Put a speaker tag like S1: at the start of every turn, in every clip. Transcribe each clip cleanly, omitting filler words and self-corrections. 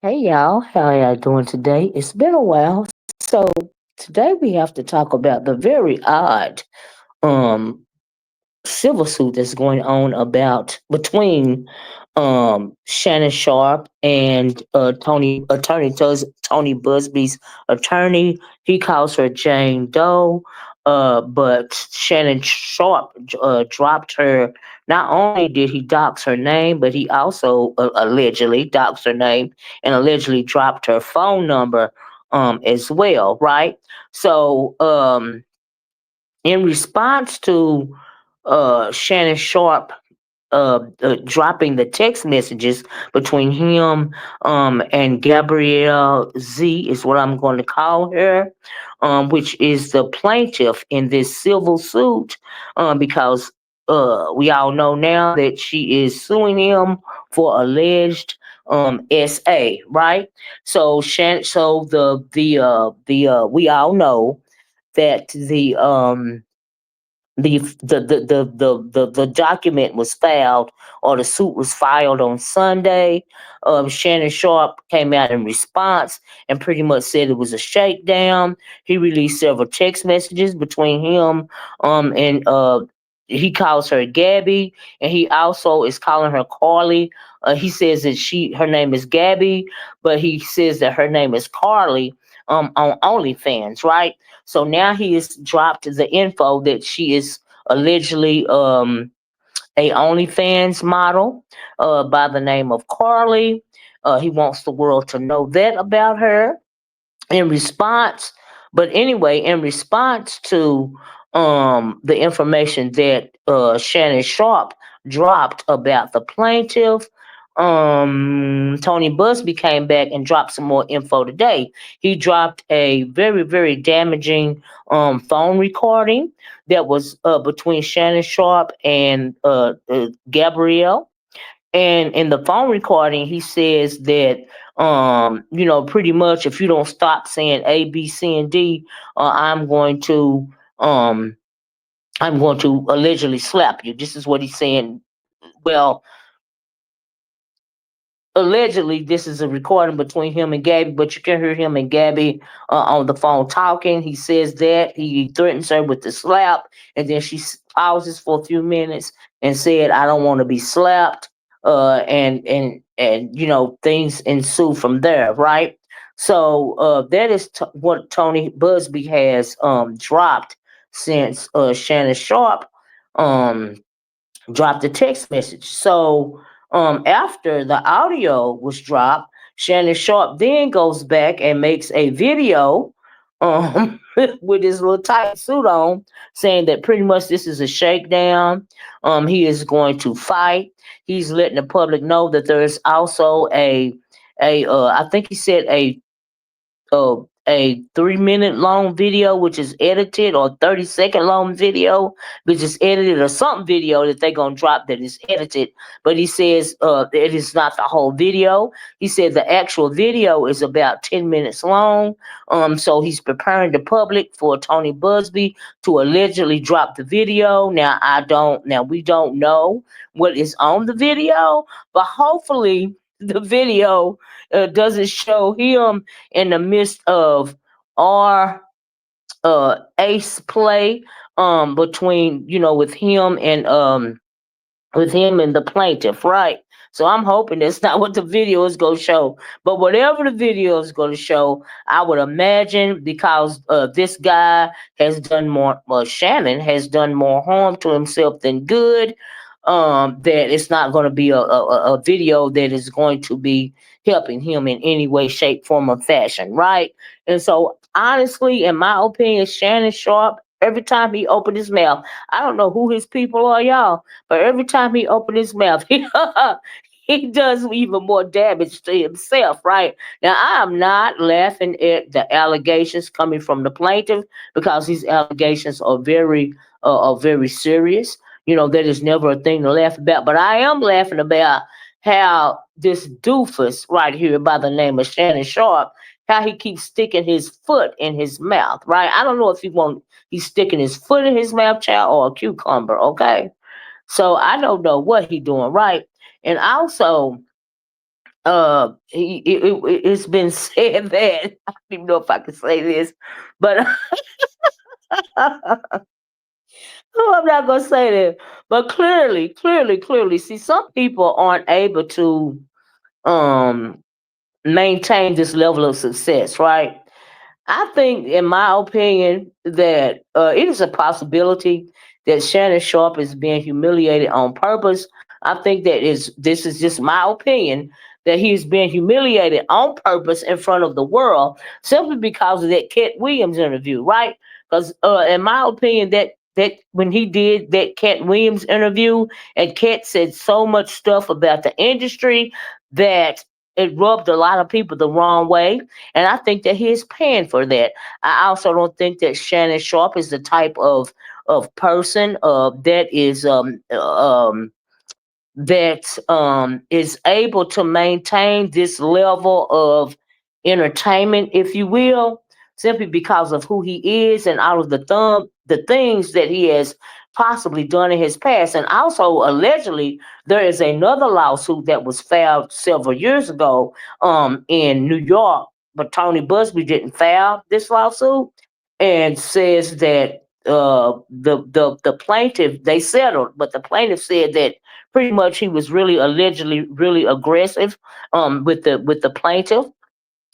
S1: Hey y'all, how y'all doing today? It's been a while. So today we have to talk about the very odd um civil suit that's going on about between Shannon Sharpe and Tony Buzbee's attorney. He calls her Jane Doe. But Shannon Sharpe dropped her. Not only did he dox her name, but he also allegedly doxed her name and allegedly dropped her phone number as well, right? So in response to Shannon Sharpe dropping the text messages between him and Gabrielle Z is what I'm going to call her, which is the plaintiff in this civil suit, because we all know now that she is suing him for alleged SA, right? So we all know that the document was filed, or the suit was filed on Sunday. Shannon Sharpe came out in response and pretty much said it was a shakedown. He released several text messages between him and he calls her Gabby, and he also is calling her Carly. He says that her name is Gabby, but he says that her name is Carly on OnlyFans, right? So now he has dropped the info that she is allegedly a OnlyFans model by the name of Carly. He wants the world to know that about her in response. But anyway, in response to the information that Shannon Sharpe dropped about the plaintiff, Tony Buzbee came back and dropped some more info today. He dropped a very, very damaging phone recording that was between Shannon Sharpe and Gabrielle. And in the phone recording, he says that, pretty much if you don't stop saying A, B, C, and D, um, I'm going to allegedly slap you. This is what he's saying. Well, allegedly, this is a recording between him and Gabby, but you can hear him and Gabby on the phone talking. He says that he threatens her with the slap, and then she pauses for a few minutes and said, "I don't want to be slapped." And things ensue from there, right? So that is what Tony Buzbee has dropped since Shannon Sharpe um dropped a text message. So after the audio was dropped, Shannon Sharpe then goes back and makes a video with his little tight suit on, saying that pretty much this is a shakedown. He is going to fight. He's letting the public know that there is also I think he said a 3 minute long video which is edited, or 30-second long video which is edited, or something video that they're gonna drop that is edited. But he says it is not the whole video. He said the actual video is about 10 minutes long. So he's preparing the public for Tony Buzbee to allegedly drop the video. Now we don't know what is on the video, but hopefully the video doesn't show him in the midst of our ace play between, with him and the plaintiff, right? So I'm hoping that's not what the video is going to show. But whatever the video is going to show, I would imagine, because this guy has done more, Shannon has done more harm to himself than good, that it's not going to be a video that is going to be helping him in any way, shape, form, or fashion, right? And so, honestly, in my opinion, Shannon Sharpe, every time he opened his mouth, I don't know who his people are, y'all, but every time he opened his mouth, he does even more damage to himself, right? Now, I am not laughing at the allegations coming from the plaintiff, because these allegations are very serious. That is never a thing to laugh about. But I am laughing about how this doofus right here by the name of Shannon Sharpe, how he keeps sticking his foot in his mouth, right? I don't know if he's sticking his foot in his mouth, child, or a cucumber, okay? So I don't know what he doing, right? And also, It's been said that I don't even know if I can say this, but oh, I'm not gonna say that. But clearly, see, some people aren't able to um maintain this level of success, right? I think, in my opinion, that it is a possibility that Shannon Sharpe is being humiliated on purpose. I think that is this is just my opinion that he's being humiliated on purpose in front of the world simply because of that Cat Williams interview, right? Because in my opinion, that when he did that Cat Williams interview, and Cat said so much stuff about the industry that it rubbed a lot of people the wrong way, and I think that he is paying for that. I also don't think that Shannon Sharpe is the type of person that is able to maintain this level of entertainment, if you will, simply because of who he is and all of the things that he has possibly done in his past. And also, allegedly, there is another lawsuit that was filed several years ago in New York, but Tony Buzbee didn't file this lawsuit, and says that the plaintiff, they settled, but the plaintiff said that pretty much he was really allegedly really aggressive with the plaintiff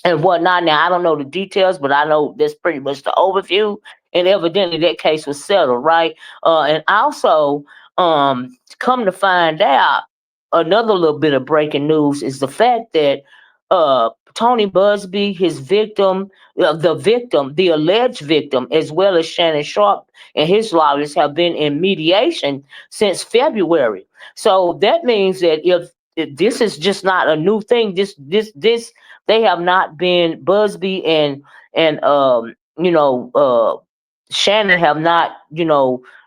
S1: and whatnot. Now I don't know the details, but I know that's pretty much the overview. And evidently that case was settled, right? And also, come to find out, another little bit of breaking news is the fact that Tony Buzbee, his victim, the alleged victim, as well as Shannon Sharpe and his lawyers have been in mediation since February. So that means that if this is just not a new thing, this they have not been Busby and Shannon have not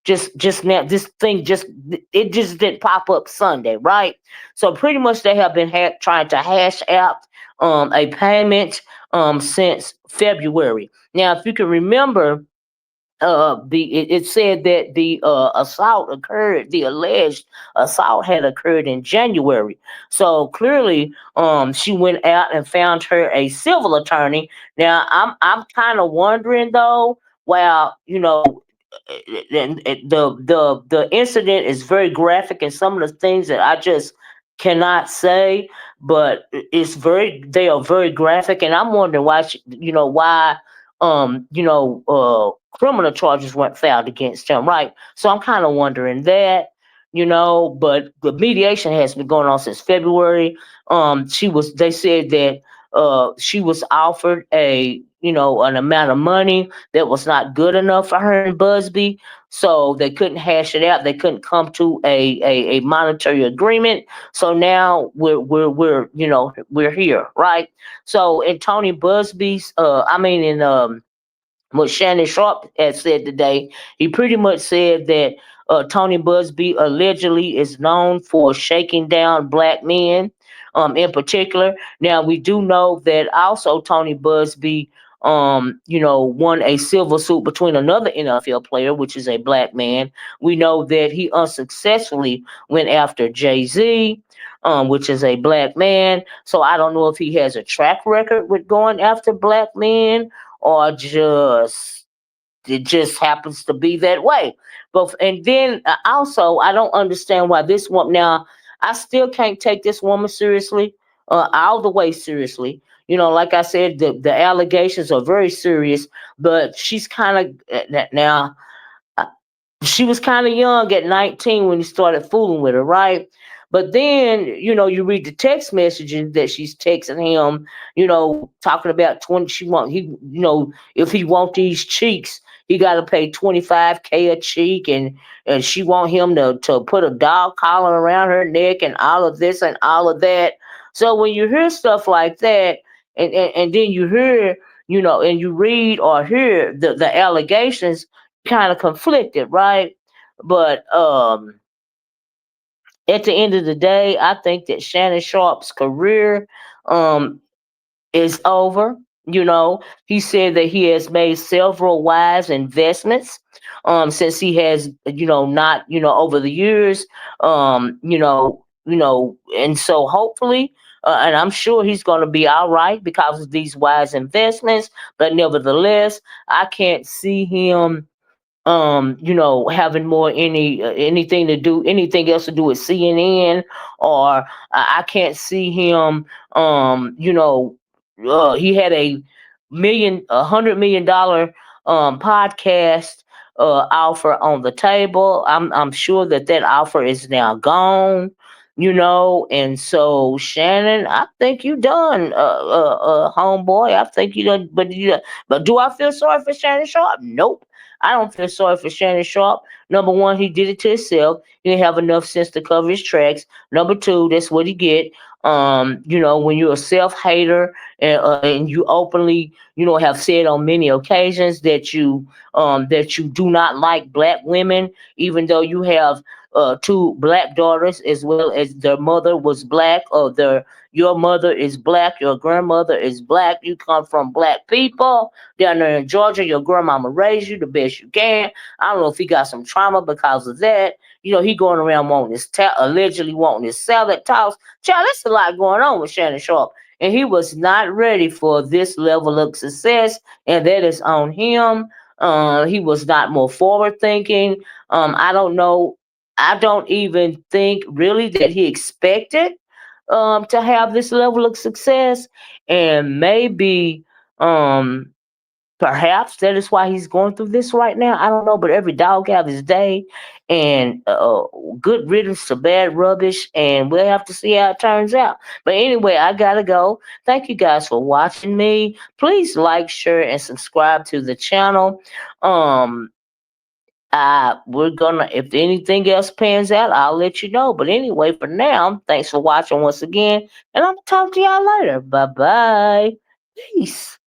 S1: just now this thing just it just didn't pop up Sunday, right? So pretty much they have been trying to hash out a payment since February. Now, if you can remember, it said that the alleged assault had occurred in January. So clearly, she went out and found her a civil attorney. Now I'm kind of wondering though. Well, the incident is very graphic, and some of the things that I just cannot say, but they are very graphic, and I'm wondering why criminal charges weren't filed against him, right? So I'm kind of wondering that, but the mediation has been going on since February. They said that she was offered an amount of money that was not good enough for her and Busby, so they couldn't hash it out. They couldn't come to a monetary agreement. So now we're here, right? So in Tony Busby's, I mean in what Shannon Sharpe has said today, he pretty much said that Tony Buzbee allegedly is known for shaking down black men, in particular. Now we do know that also Tony Buzbee, won a civil suit between another NFL player, which is a black man. We know that he unsuccessfully went after Jay-Z. Which is a black man. So I don't know if he has a track record with going after black men, or just it just happens to be that way. But and then also I don't understand why this one now I still can't take this woman seriously, all the way seriously. Like I said, the allegations are very serious, but she's kind of now she was kind of young at 19 when he started fooling with her, right? But then, you read the text messages that she's texting him, talking about 20, if he want these cheeks, he got to pay 25K a cheek, and she want him to put a dog collar around her neck and all of this and all of that. So when you hear stuff like that, and then you hear, and you read or hear the allegations, kind of conflicted, right? But at the end of the day, I think that Shannon Sharpe's career um, is over. He said that he has made several wise investments since he has, not, over the years, and so hopefully. and I'm sure he's going to be all right because of these wise investments. But nevertheless, I can't see him having more anything else to do with CNN, or I can't see him he had $100 million podcast offer on the table. I'm sure that offer is now gone. And so Shannon, I think you done, homeboy. I think you done, but do I feel sorry for Shannon Sharpe? Nope. I don't feel sorry for Shannon Sharpe. Number one, he did it to himself. He didn't have enough sense to cover his tracks. Number two, that's what he get. When you're a self hater, and you openly, have said on many occasions that you do not like black women, even though you have two black daughters, as well as their mother was black, or your mother is black, your grandmother is black, you come from black people down there in Georgia, your grandmama raised you the best you can. I don't know if he got some trauma because of that. He going around wanting allegedly wanting his salad tossed. Child, there's a lot going on with Shannon Sharpe. And he was not ready for this level of success, and that is on him. He was not more forward thinking. I don't know. I don't even think really that he expected to have this level of success, and maybe um, perhaps that is why he's going through this right now. I don't know, but every dog have his day, and good riddance to bad rubbish, and we'll have to see how it turns out. But anyway, I gotta go. Thank you guys for watching me. Please like, share, and subscribe to the channel. Um, we're gonna, if anything else pans out, I'll let you know. But anyway, for now, thanks for watching once again, and I'll talk to y'all later. Bye bye. Peace.